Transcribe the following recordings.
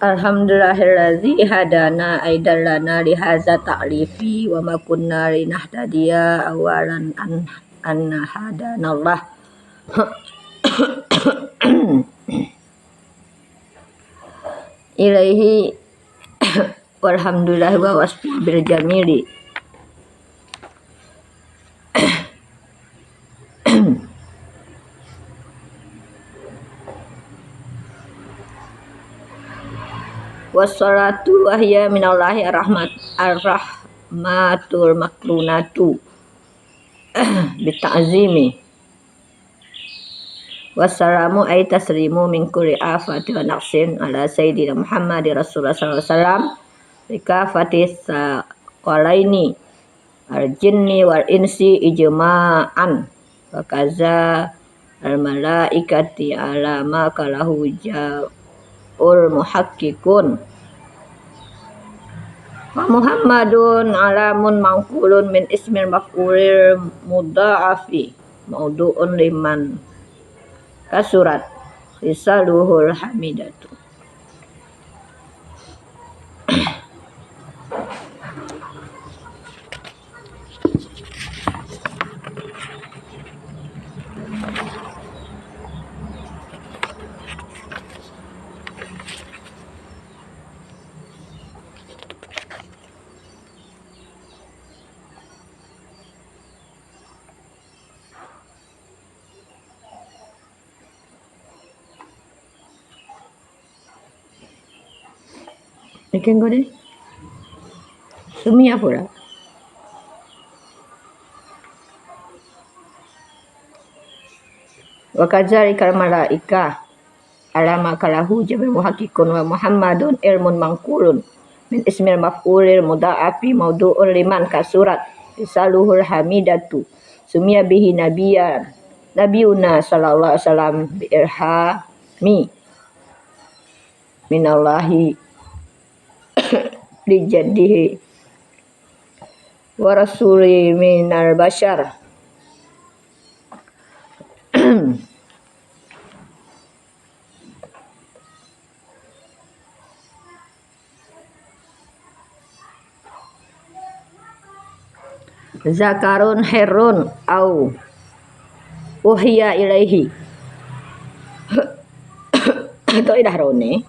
Alhamdulillahilladzi hadana aidallana lihaza ta'rifi wa ma kunna linahtadiya awalan an hadanallah. Ilaihi walhamdulillah wa wasfu bil jamili. Wassalatu wahya minallahi ar-rahmatul makrunatu bita'zimi. Wassalamu ay taslimu min kulli afati wa naqsin ala sayyidina Muhammad Rasulullah sallallahu alaihi wasallam bikafati saqalaini al-jinni wal insi ijma'an wa kaza al-malaikati ala ma kalahu ul muhakkikun wa Muhammadun alamun mangkulun min ismil maf'ulil mudha'afi maudu'un liman kasurat risaluhul hamidatu. Ikan kau deh, sumia pula. Wa kadzalika malaika alama kalahu jabal muhakkikun wa Muhammadun ilmun mangkulun min ismil maf'ulil mudha'afi maudu'un liman kasurat risaluhul hamidatu sumia bihi nabiyuna sallallahu alaihi wasallam bi irhami minallahi li jaddihi wa rasuli minal bashar. Zakarun herun au uhiya ilaihi itu idah rone.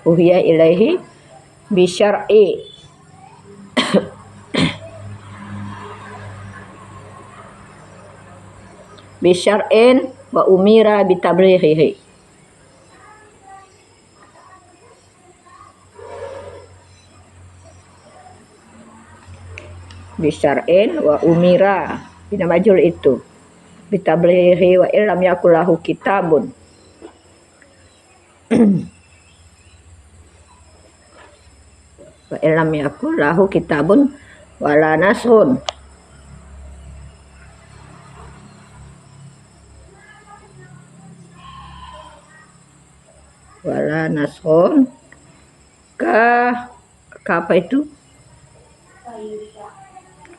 Uhiya ilaihi bisyar'i bisyar'in wa umira bitablighihi. Bisyar'in wa umira bina majul itu bitablighihi wa illam yakul lahu kitabun. Wa illam yakul lahu kitabun wala nasun. Wala nasun ka apa itu?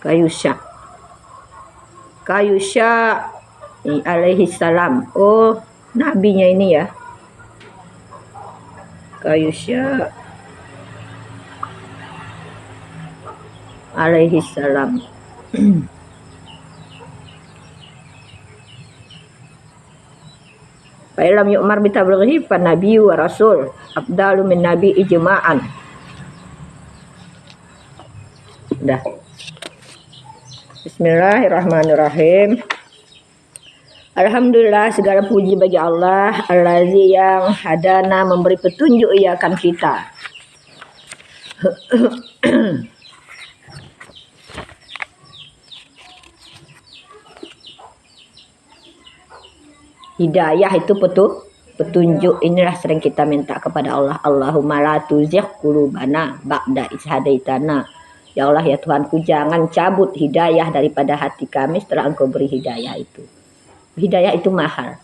Kayusya alaihi salam. Oh, nabinya ini ya. Kayusya alaihi salam. Fa illam yu'mar bi tablighi fa nabiyyu wa rasul afdalu min nabi ijma'an. Udah. Bismillahirrahmanirrahim. Alhamdulillah, segala puji bagi Allah allazi yang hadana memberi petunjuk ia akan kita. Hidayah itu petunjuk. Inilah sering kita minta kepada Allah. Allahumma la tuzigh qulubana ba'da idh hadaitana. Ya Allah, ya Tuhanku, jangan cabut hidayah daripada hati kami setelah Engkau beri hidayah itu. Hidayah itu mahal.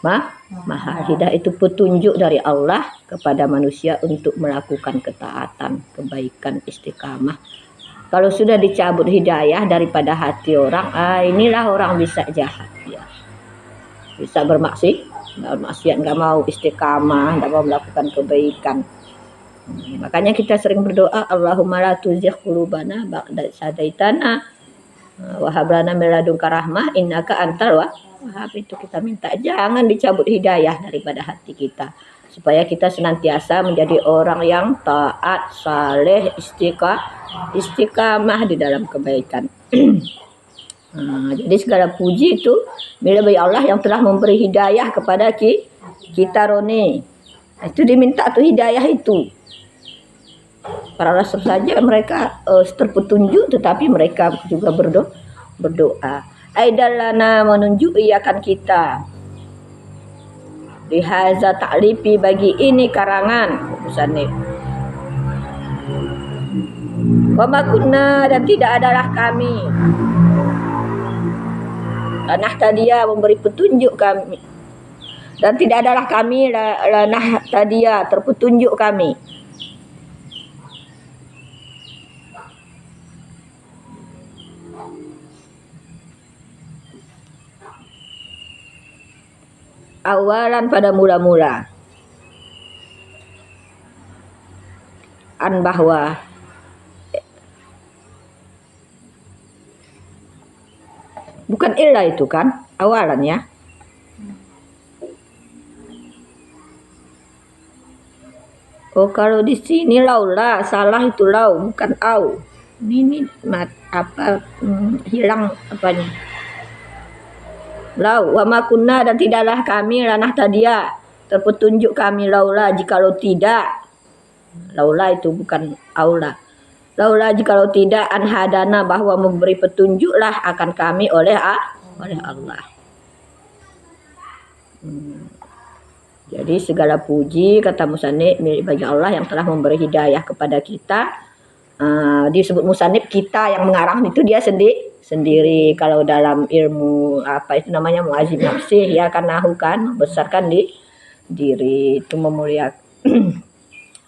Mahal. Hidayah itu petunjuk dari Allah kepada manusia untuk melakukan ketaatan, kebaikan, istiqamah. Kalau sudah dicabut hidayah daripada hati orang, inilah orang bisa jahat. bisa bermaksiat, nggak mau istiqamah, nggak mau melakukan kebaikan. Makanya kita sering berdoa, Allahumma la tuzigh qulubana ba'da idh hadaitana wa hab lana min ladunka rahmah innaka antal wahhab. Itu kita minta jangan dicabut hidayah daripada hati kita, supaya kita senantiasa menjadi orang yang taat, saleh, istiqamah di dalam kebaikan. Jadi segala puji itu milik bagi Allah yang telah memberi hidayah kepada kita Roni. Itu diminta tuh hidayah itu. Para rasul saja mereka terpetunjuk, tetapi mereka juga berdoa. Aidallana menunjuki akan kita. Lihaza ta'lifi bagi ini karangan musannif. Wa ma kunna dan tidak adalah kami. Lanah tadia memberi petunjuk kami. Dan tidak adalah kami lanah tadia terpetunjuk kami. Awalan pada mula-mula. An bahwa bukan illa itu kan awalan ya. Oh kalau di sini laula salah itu lau bukan au. Ini hilang apanya? Lau wa ma kunna dan tidaklah kami lanah tadia terpetunjuk kami laula jikalau tidak. Laula itu bukan aula. Laula jikalau tidak anhadana bahwa memberi petunjuklah akan kami oleh Allah. Jadi segala puji kata musannif milik bagi Allah yang telah memberi hidayah kepada kita. Disebut musannif kita yang mengarang itu dia sendiri. Kalau dalam ilmu apa itu namanya muazim nafsih ya kan nahu kan membesarkan diri itu memuliakan.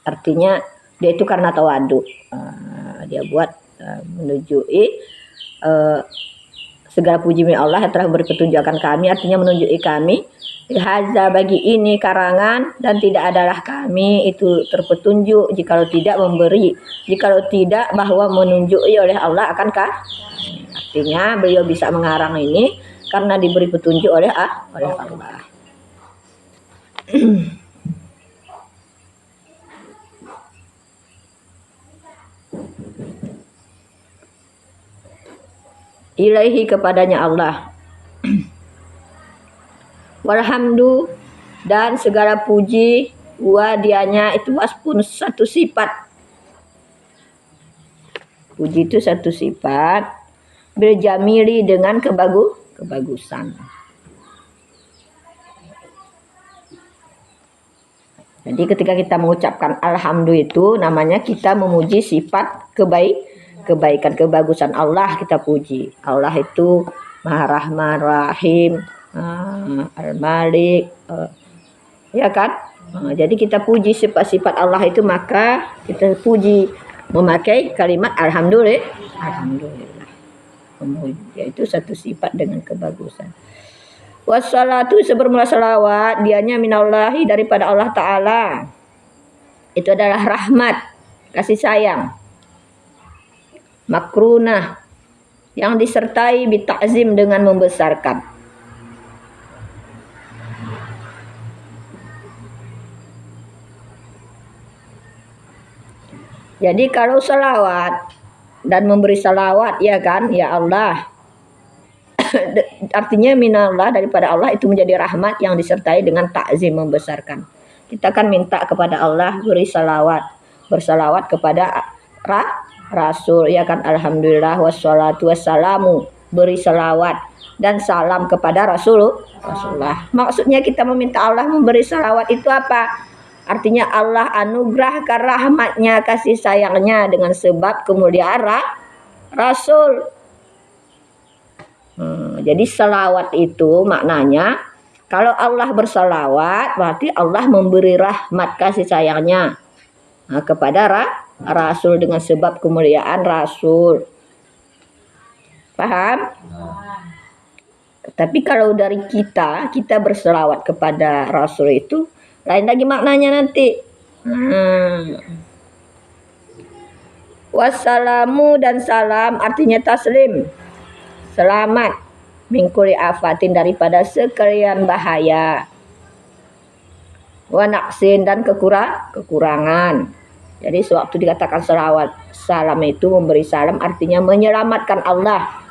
Artinya dia itu karena tawadu. Dia buat menunjuki segala puji milik Allah yang telah memberi petunjuk akan kami, artinya menunjuki kami haza bagi ini karangan dan tidak adalah kami itu terpetunjuk jikalau tidak bahwa menunjuki oleh Allah akankah. Artinya beliau bisa mengarang ini karena diberi petunjuk oleh Allah. Ilaihi kepadanya Allah. Walhamdu dan segala puji dianya itu waspun satu sifat. Puji itu satu sifat. Biljamili dengan kebagusan. Jadi ketika kita mengucapkan alhamdulillah itu namanya kita memuji sifat kebaikan kebagusan Allah, kita puji. Allah itu Maha Rahman Rahim, Al-Malik, ya kan? Jadi kita puji sifat-sifat Allah itu, maka kita puji memakai kalimat alhamdulillah. Yaitu satu sifat dengan kebagusan. Wassalatu sebermula salawat dianya minallahi daripada Allah Ta'ala. Itu adalah rahmat, kasih sayang. Makrunah yang disertai bita'zim dengan membesarkan. Jadi kalau salawat dan memberi salawat ya kan, ya Allah. Artinya minallah daripada Allah itu menjadi rahmat yang disertai dengan ta'zim membesarkan. Kita kan minta kepada Allah beri salawat, bersalawat kepada Rasul ya kan, alhamdulillah wassalatu wassalamu, beri salawat dan salam kepada Rasulullah. Maksudnya kita meminta Allah memberi salawat itu apa? Artinya Allah anugerahkan rahmatnya, kasih sayangnya dengan sebab kemuliaan Rasul. Jadi salawat itu maknanya kalau Allah bersalawat berarti Allah memberi rahmat kasih sayangnya kepada Rasul dengan sebab kemuliaan Rasul. Paham? Tapi kalau dari kita berselawat kepada Rasul itu lain lagi maknanya nanti. Wassalamu dan salam artinya taslim. Selamat mingkuli afatin daripada sekalian bahaya. Wa naqsin dan kekurangan. Jadi sewaktu dikatakan selawat salam itu memberi salam artinya menyelamatkan Allah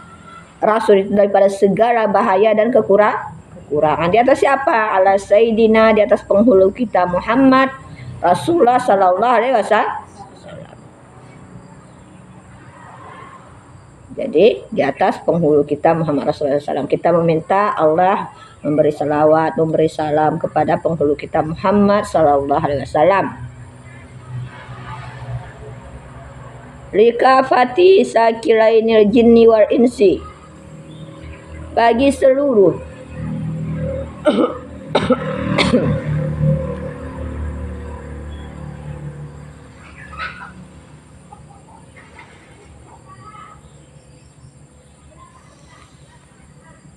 Rasul itu daripada segala bahaya dan kekurangan. Di atas siapa? Ala Sayyidina, di atas penghulu kita Muhammad Rasulullah sallallahu alaihi wasallam. Jadi di atas penghulu kita Muhammad Rasulullah SAW kita meminta Allah memberi salawat, memberi salam kepada penghulu kita Muhammad sallallahu alaihi wasallam. Likafati sakilainil jinni wal insi, bagi seluruh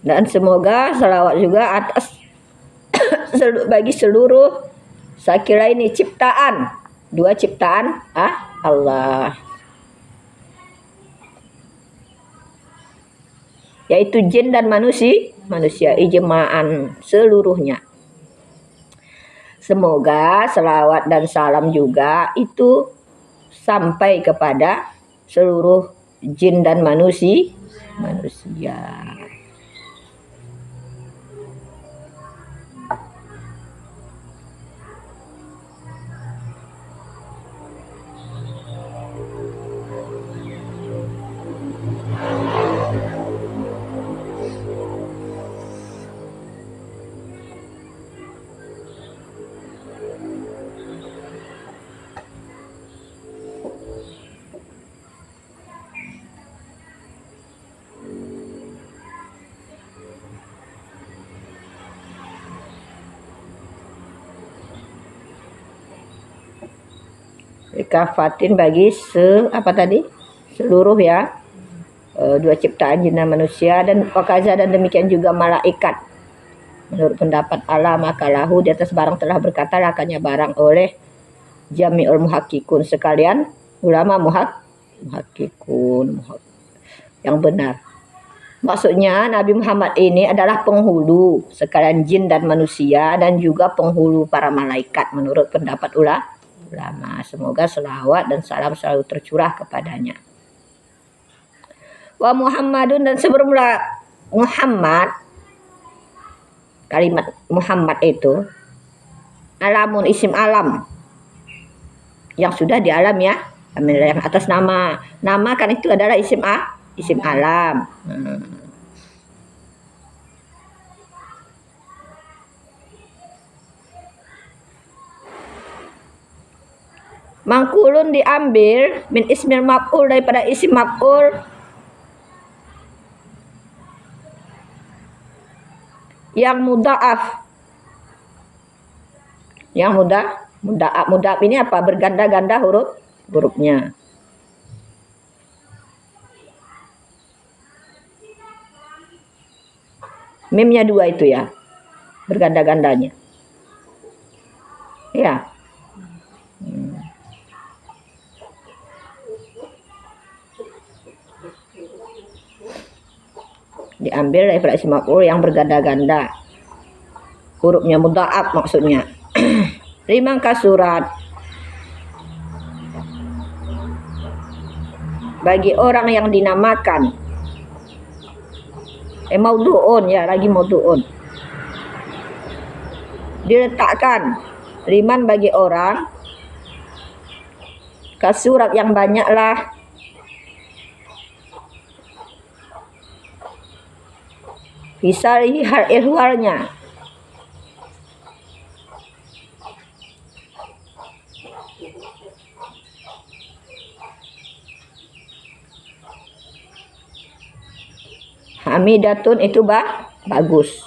dan semoga salawat juga atas bagi seluruh sakila ini ciptaan, dua ciptaan Allah, yaitu jin dan manusia ijma'an seluruhnya. Semoga selawat dan salam juga itu sampai kepada seluruh jin dan manusia. Kafatin bagi seluruh ya, dua ciptaan jin dan manusia, dan wakaza dan demikian juga malaikat. Menurut pendapat Allah maka lahu di atas barang telah berkata lakannya barang oleh jami'ul muhakkikun sekalian ulama muhakkikun yang benar. Maksudnya Nabi Muhammad ini adalah penghulu sekalian jin dan manusia dan juga penghulu para malaikat menurut pendapat ulama. Semoga selawat dan salam selalu tercurah kepadanya. Wa Muhammadun dan sebelum Muhammad, kalimat Muhammad itu alamun isim alam yang sudah di alam ya, yang atas nama kan itu adalah isim alam. Mangkulun diambil min ismil maf'ul daripada isim maf'ul yang mudha'af. Yang mudha'af ini apa? Berganda-ganda hurufnya. Mimnya dua itu ya. Berganda-gandanya. Ya. Diambil daripada isim maf'ul yang berganda-ganda hurufnya mudha'af maksudnya. Rimang kasurat bagi orang yang dinamakan maudhu'un ya, lagi maudhu'un diletakkan riman bagi orang kasurat yang banyaklah bisa lihat ihwalnya hamidatun itu bagus.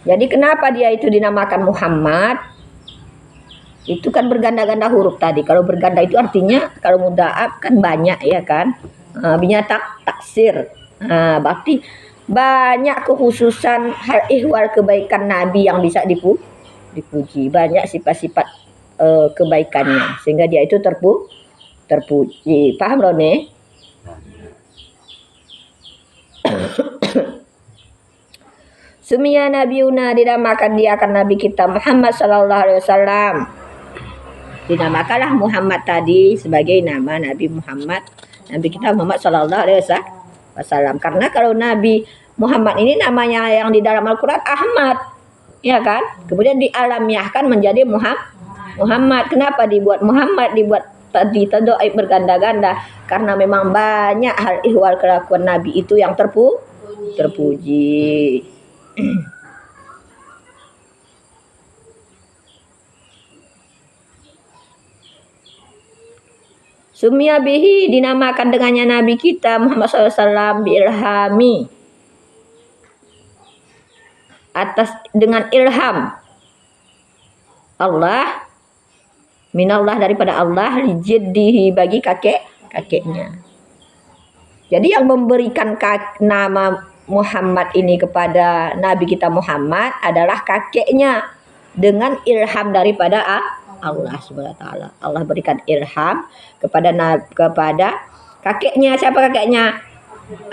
Jadi kenapa dia itu dinamakan Muhammad? Itu kan berganda-ganda huruf tadi. Kalau berganda itu artinya kalau mudzaaf kan banyak ya kan. Binyatak taksir. Berarti banyak kekhususan hal ihwal kebaikan Nabi yang bisa dipuji. Banyak sifat-sifat kebaikannya sehingga dia itu terpuji. Paham Rone? Sumia Nabiuna, dinamakan dia akan Nabi kita Muhammad sallallahu alaihi wasallam. Dinamakanlah Muhammad tadi sebagai nama Nabi Muhammad. Nabi kita Muhammad sallallahu alaihi wasallam. Karena kalau Nabi Muhammad ini namanya yang di dalam Al-Qur'an Ahmad. Ya kan? Kemudian dialamiahkan menjadi Muhammad. Kenapa dibuat Muhammad? Dibuat tadi tadoib berganda-ganda karena memang banyak hal ihwal kelakuan Nabi itu yang terpuji. Sumia bihi, dinamakan dengannya Nabi kita Muhammad SAW biilhami, atas dengan ilham Allah, minallah daripada Allah, lijiddihi bagi kakeknya. Jadi yang memberikan nama Muhammad ini kepada Nabi kita Muhammad adalah kakeknya dengan ilham daripada Allah Subhanahu wa taala. Allah berikan ilham kepada kakeknya. Siapa kakeknya?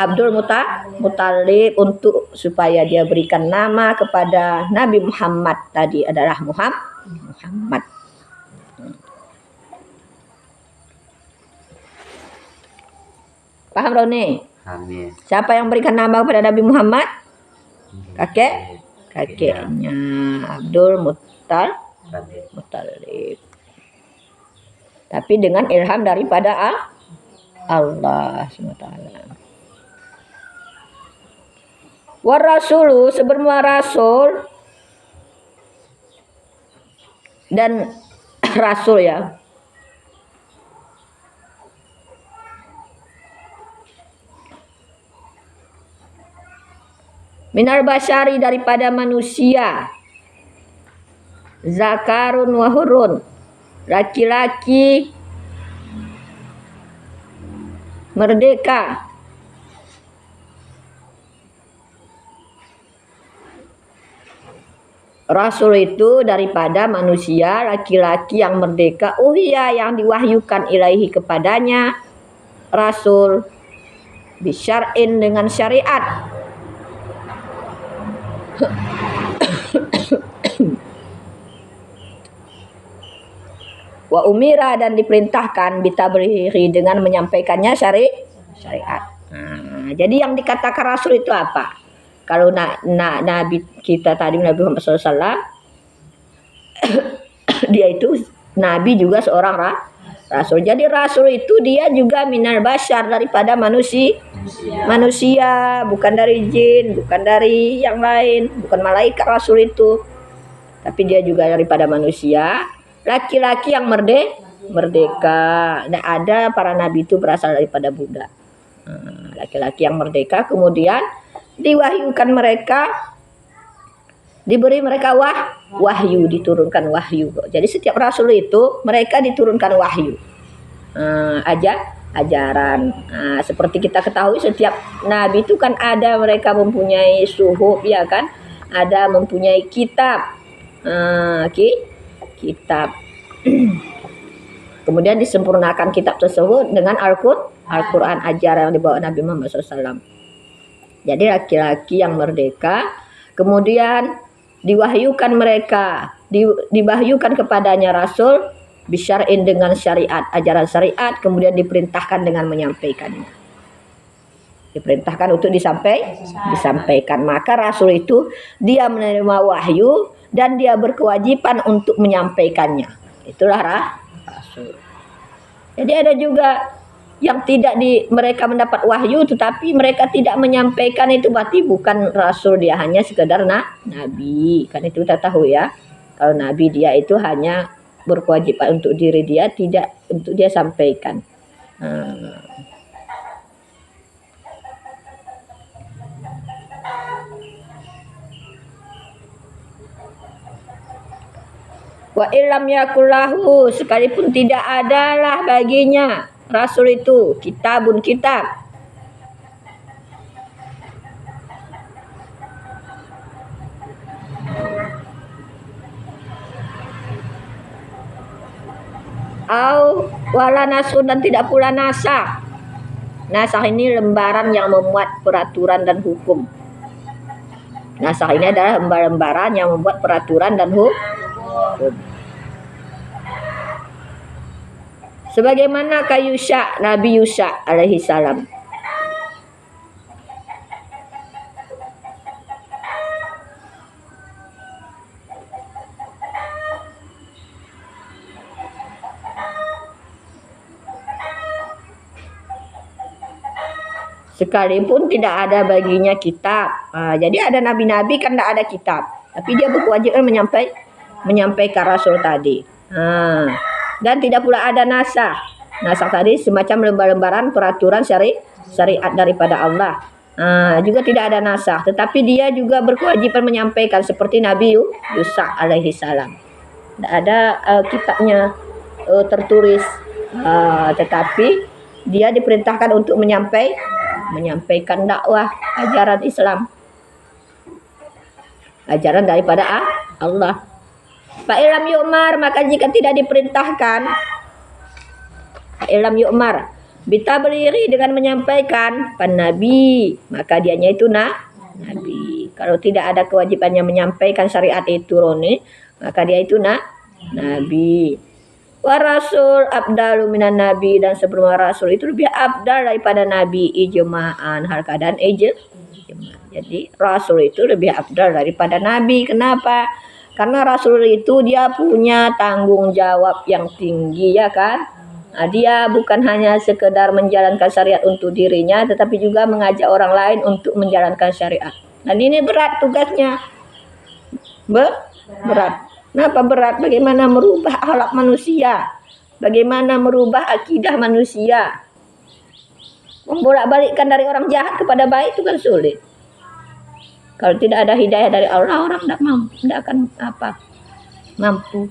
Abdul Muthalib, untuk supaya dia berikan nama kepada Nabi Muhammad tadi adalah Muhammad. Paham Roni? Amin. Siapa yang berikan nama kepada Nabi Muhammad? Kakeknya Abdul Muthalib. Tapi dengan ilham daripada Allah SWT. Warasulu, sebenarnya rasul dan rasul ya. Minal basyari, daripada manusia. Zakarun wa hurun, laki-laki merdeka. Rasul itu daripada manusia, laki-laki yang merdeka. Uhya, yang diwahyukan ilaihi kepadanya Rasul bisyar'in, dengan syariat. Wa umira, dan diperintahkan bitabriri, dengan menyampaikannya syariat. Jadi yang dikatakan Rasul itu apa? Kalau Nabi kita tadi Nabi Muhammad SAW, dia itu Nabi juga seorang Rasul. Jadi Rasul itu dia juga minal basyar, daripada manusia, bukan dari jin, bukan dari yang lain, bukan malaikat Rasul itu. Tapi dia juga daripada manusia, laki-laki yang merdeka. Dan ada para nabi itu berasal daripada budak. Laki-laki yang merdeka, kemudian diwahyukan mereka, diberi mereka wahyu, diturunkan wahyu. Jadi setiap rasul itu mereka diturunkan wahyu, ajaran. Seperti kita ketahui setiap nabi itu kan ada mereka mempunyai suhuf ya kan, ada mempunyai kitab. Kitab. Kemudian disempurnakan kitab tersebut dengan Al-Quran, ajaran yang dibawa Nabi Muhammad SAW. Jadi laki-laki yang merdeka, kemudian diwahyukan mereka, diwahyukan kepadanya Rasul bisyar'in, dengan syariat, ajaran syariat, kemudian diperintahkan dengan menyampaikannya. Diperintahkan untuk disampaikan. Maka Rasul itu dia menerima wahyu dan dia berkewajiban untuk menyampaikannya. Itulah Rasul. Jadi ada juga yang mereka mendapat wahyu tetapi mereka tidak menyampaikan, itu berarti bukan Rasul, dia hanya sekedar nabi. Kan itu kita tahu ya. Kalau nabi dia itu hanya berkewajiban untuk diri dia, tidak untuk dia sampaikan. Wa illam yakullahu, sekalipun tidak adalah baginya rasul itu kitabun kitab. Au wala nasun, dan tidak pula nasakh. Nasakh ini lembaran yang memuat peraturan dan hukum. Nasakh ini adalah lembaran yang membuat peraturan dan hukum. Sebagaimana Yusha, Nabi Yusha alaihi salam. Sekalipun tidak ada baginya kitab. Jadi ada nabi-nabi kan tidak ada kitab, tapi dia berkewajiban menyampaikan rasul tadi. Dan tidak pula ada nasakh. Nasakh tadi semacam lembar-lembaran peraturan syariat daripada Allah. Juga tidak ada nasakh, tetapi dia juga berkewajiban menyampaikan seperti Nabi Yusuf alaihi salam. Tidak ada kitabnya tertulis, tetapi dia diperintahkan untuk menyampaikan dakwah ajaran Islam, ajaran daripada Allah. Fa'ilam yu'mar, maka jika tidak diperintahkan, fa'ilam yu'mar bitabliri, dengan menyampaikan pan nabi, maka dianya itu nabi. Kalau tidak ada kewajibannya menyampaikan syariat itu roni, maka dia itu nabi. Wa rasul abdalu minan nabi, dan sebelum rasul itu lebih abdal daripada nabi ijma'an, hal keadaan ijma'. Jadi rasul itu lebih abdal daripada nabi. Kenapa? Karena rasul itu dia punya tanggung jawab yang tinggi, ya kan? Dia bukan hanya sekedar menjalankan syariat untuk dirinya, tetapi juga mengajak orang lain untuk menjalankan syariat. Dan ini berat tugasnya. Berat. Kenapa berat? Bagaimana merubah akhlak manusia? Bagaimana merubah akidah manusia? Membolak-balikkan dari orang jahat kepada baik itu kan sulit. Kalau tidak ada hidayah dari Allah, orang tidak akan mampu.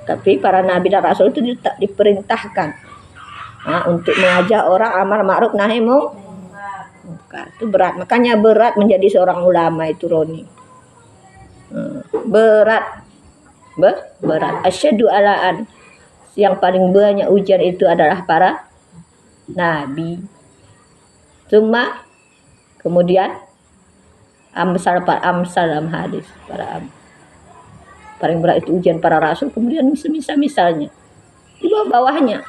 Tapi para nabi dan rasul itu tak diperintahkan untuk mengajak orang amar ma'ruf nahi munkar. Itu berat. Makanya berat menjadi seorang ulama itu, Roni. Berat. Asyadu alaan. Yang paling banyak ujian itu adalah para nabi. Kemudian amsal dalam hadis, paling berat itu ujian para rasul, kemudian misalnya di bawahnya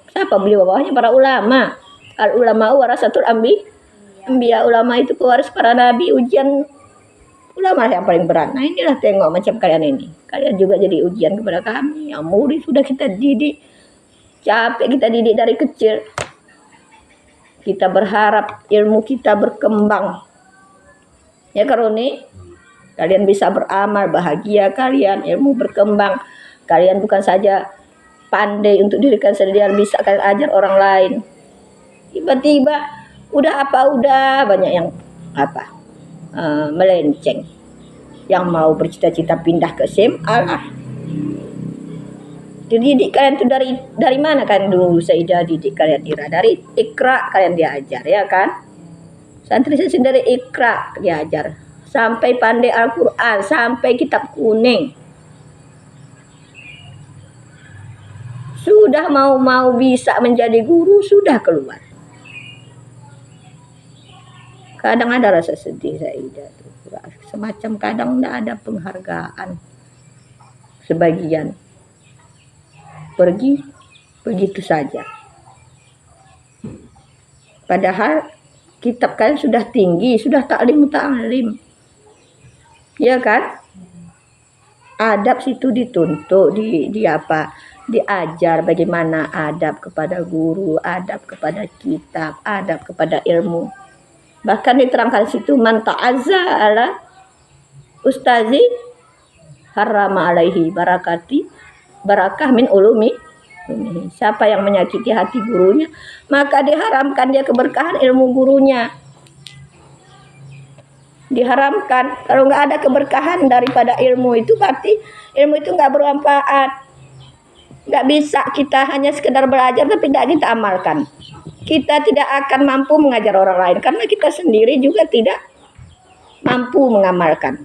siapa? Beli bawahnya para ulama. Al ulama warasatul anbiya, ulama itu pewaris para nabi. Ujian ulama yang paling berat. Nah inilah, tengok macam kalian ini, kalian juga jadi ujian kepada kami yang murid. Sudah kita didik, capek kita didik dari kecil. Kita berharap ilmu kita berkembang. Ya Karuni, kalian bisa beramal, bahagia kalian, ilmu berkembang. Kalian bukan saja pandai untuk diri kalian sendiri, bisa kalian ajar orang lain. Tiba-tiba udah banyak yang melenceng. Yang mau bercita-cita pindah ke SMA. Dididik kalian itu dari mana kan dulu Sayyidah didik kalian dari Iqra kalian diajar, ya kan? Santri saya dari Iqra diajar sampai pandai Al-Qur'an, sampai kitab kuning. Sudah mau bisa menjadi guru, sudah keluar. Kadang ada rasa sedih Sayyidah tuh. Semacam kadang tidak ada penghargaan. Sebagian pergi begitu saja. Padahal kitab kalian sudah tinggi, sudah ta'lim, ya kan? Adab situ dituntut, diajar bagaimana adab kepada guru, adab kepada kitab, adab kepada ilmu. Bahkan diterangkan situ, man ta'azza ala ustazi harrama alaihi barakah min ulumi. Siapa yang menyakiti hati gurunya, maka diharamkan dia keberkahan ilmu gurunya. diharamkan. Kalau nggak ada keberkahan daripada ilmu itu, berarti ilmu itu nggak bermanfaat. Nggak bisa kita hanya sekedar belajar tapi tidak kita amalkan. Kita tidak akan mampu mengajar orang lain karena kita sendiri juga tidak mampu mengamalkan.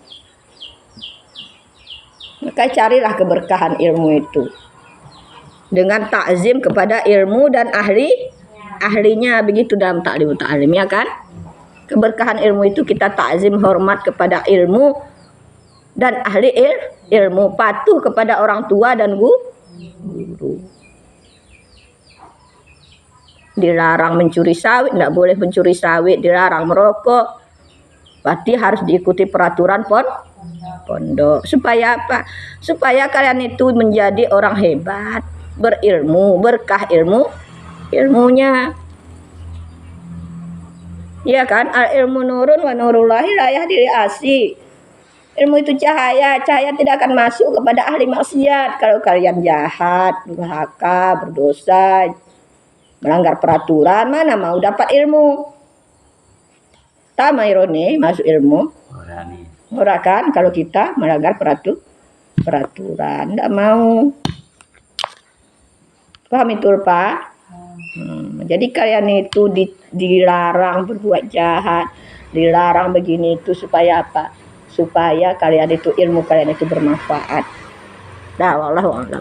Maka carilah keberkahan ilmu itu dengan takzim kepada ilmu dan ahlinya, begitu dalam taklim ya kan. Keberkahan ilmu itu kita takzim, hormat kepada ilmu dan ahli ilmu, patuh kepada orang tua dan guru. Dilarang mencuri sawit, tidak boleh mencuri sawit, dilarang merokok. Berarti harus diikuti peraturan pondok. Supaya apa? Supaya kalian itu menjadi orang hebat, berilmu, berkah ilmunya. Iya kan? Al ilmu nurun wa nurullahi la yahdi asi. Ilmu itu cahaya tidak akan masuk kepada ahli maksiat. Kalau kalian jahat, durhaka, berdosa, melanggar peraturan, mana mau dapat ilmu? Tama ironi masuk ilmu. Ora kan kalau kita melanggar peraturan, tidak mau. Paham itu, Pak? Jadi kalian itu dilarang berbuat jahat, dilarang begini itu supaya apa? Supaya kalian itu ilmu kalian itu bermanfaat. Dah, wallahu a'lam.